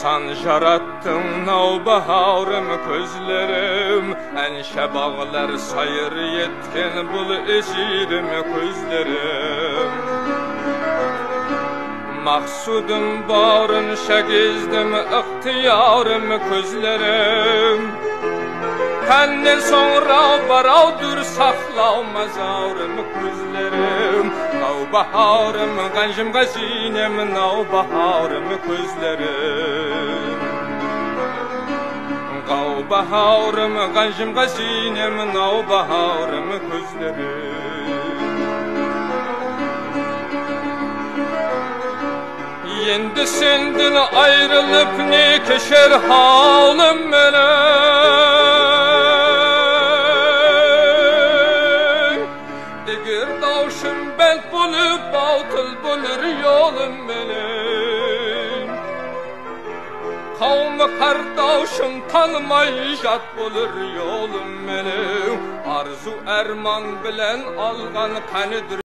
San jarattın navbaharım közlerim, enşe bağlar sayır yetken bul eşirim közlerim. Maksudum barın şegizdim ihtiyarım közlerim. Tenden sonra baravdur saklamaz ağrım közlerim. Navbaharım gancım gazinem, navbaharım közlerim. Navbaharım gancım gazinem, navbaharım közlerim. Yendi senden ayrılıp ne keşer halim melek. Digir davşım bent bulup batıl bulur yolum melek. Kavmi kardavşım tanımay jat bulur yolum melek. Arzu erman bilen algan kanidir